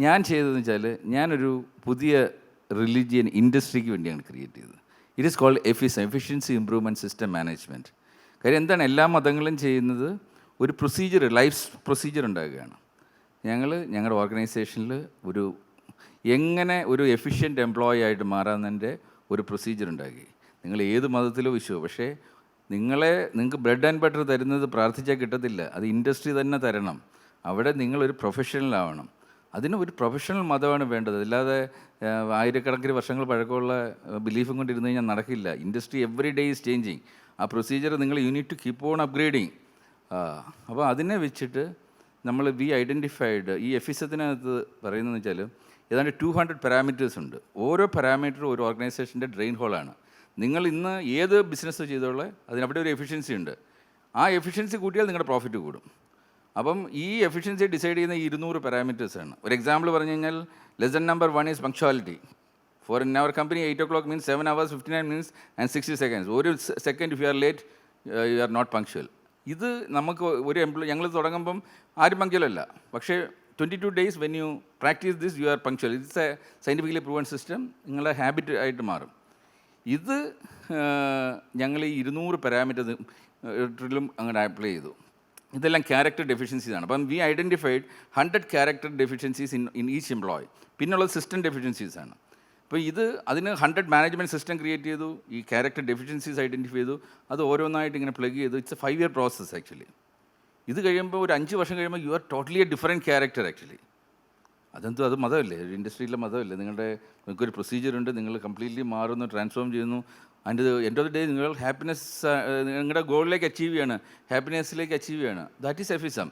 ഞാൻ ചെയ്തതെന്ന് വെച്ചാൽ ഞാനൊരു പുതിയ റിലീജിയൻ ഇൻഡസ്ട്രിക്ക് വേണ്ടിയാണ് ക്രിയേറ്റ് ചെയ്തത്. It is called efficiency improvement system management. കാര്യം എന്താണ്, എല്ലാ മതങ്ങളും ചെയ്യുന്നത് ഒരു പ്രൊസീജിയർ, ലൈഫ് പ്രൊസീജിയർ ഉണ്ടാക്കുകയാണ്. ഞങ്ങളുടെ ഓർഗനൈസേഷനിൽ എങ്ങനെ ഒരു എഫിഷ്യൻറ്റ് എംപ്ലോയി ആയിട്ട് മാറാമെന്നതിൻ്റെ ഒരു പ്രൊസീജിയർ ഉണ്ടാക്കി. നിങ്ങൾ ഏത് മതത്തിലോ വിശ്വോ, പക്ഷേ നിങ്ങൾക്ക് ബ്രെഡ് ആൻഡ് ബട്ടർ തരുന്നത് പ്രാർത്ഥിച്ചാൽ കിട്ടത്തില്ല, അത് ഇൻഡസ്ട്രി തന്നെ തരണം. അവിടെ നിങ്ങളൊരു പ്രൊഫഷണലാവണം. അതിന് ഒരു പ്രൊഫഷണൽ മതമാണ് വേണ്ടത്. അല്ലാതെ ആയിരക്കണക്കിന് വർഷങ്ങൾ പഴക്കമുള്ള ബിലീഫും കൊണ്ടിരുന്ന് കഴിഞ്ഞാൽ നടക്കില്ല. Industry every day is changing. ആ പ്രൊസീജിയർ നിങ്ങൾ you need to keep on upgrading. അപ്പോൾ അതിനെ വെച്ചിട്ട് വി ഐഡൻറ്റിഫൈഡ് ഈ എഫിസത്തിനകത്ത് പറയുന്നതെന്ന് വെച്ചാൽ ഏതാണ്ട് 200 പാരാമീറ്റേഴ്സ് ഉണ്ട്. ഓരോ പാരാമീറ്ററും ഒരു ഓർഗനൈസേഷൻ്റെ ഡ്രെയിൻ ഹോളാണ്. നിങ്ങൾ ഇന്ന് ഏത് ബിസിനസ് ചെയ്തോളെ അതിനവിടെ ഒരു എഫിഷ്യൻസി ഉണ്ട്. ആ എഫിഷ്യൻസി കൂട്ടിയാൽ നിങ്ങളുടെ പ്രോഫിറ്റ് കൂടും. അപ്പം ഈ എഫിഷ്യൻസി ഡിസൈഡ് ചെയ്യുന്ന 200 പാരാമീറ്റേഴ്സാണ്. ഒരു എക്സാമ്പിൾ പറഞ്ഞു കഴിഞ്ഞാൽ lesson number 1 is punctuality. For in our company 8 o'clock മീൻസ് 7 hours 59 minutes and 60 seconds. ഒരു second if you are late you are not punctual. ഇത് നമുക്ക് ഒരു ഞങ്ങൾ തുടങ്ങുമ്പം ആരും പങ്ക്ച്വലല്ല, പക്ഷേ 22 days when you practise this you are punctual. It's A scientifically proven system. നിങ്ങളുടെ habit ആയിട്ട് മാറും. ഇത് ഞങ്ങൾ ഈ 200 പാരാമീറ്ററിലും അങ്ങോട്ട് അപ്ലൈ ചെയ്തു. ഇതെല്ലാം ക്യാരക്ടർ ഡെഫിഷ്യൻസീസാണ്. അപ്പം we identified 100 character deficiencies in each employee. പിന്നുള്ളത് സിസ്റ്റം ഡെഫിഷ്യൻസീസാണ്. അപ്പോൾ അതിന് 100 മാനേജ്മെൻറ്റ് സിസ്റ്റം ക്രിയേറ്റ് ചെയ്തു. ഈ ക്യാരക്ടർ ഡെഫിഷ്യൻസീസ് ഐഡൻറ്റിഫൈ ചെയ്തു. അത് ഓരോന്നായിട്ട് ഇങ്ങനെ പ്ലഗ് ചെയ്തു. It's A 5-year process actually. ഇത് കഴിയുമ്പോൾ ഒരു 5 വർഷം കഴിയുമ്പോൾ you are totally A different character actually. അത് മതമല്ലേ, ഒരു ഇൻഡസ്ട്രിയിലെ മതമല്ലേ. നിങ്ങൾക്കൊരു പ്രൊസീജിയർ ഉണ്ട്, നിങ്ങൾ കംപ്ലീറ്റ്ലി മാറുന്നു, ട്രാൻസ്ഫോം ചെയ്യുന്നു. അതിൻ്റെ എൻഡ് ഓഫ് ദി ഡേ നിങ്ങൾ ഹാപ്പിനെസ്, നിങ്ങളുടെ ഗോളിലേക്ക് അച്ചീവ് ചെയ്യാണ്, ഹാപ്പിനെസ്സിലേക്ക് അച്ചീവ് ചെയ്യാണ്. That is എഫിസം.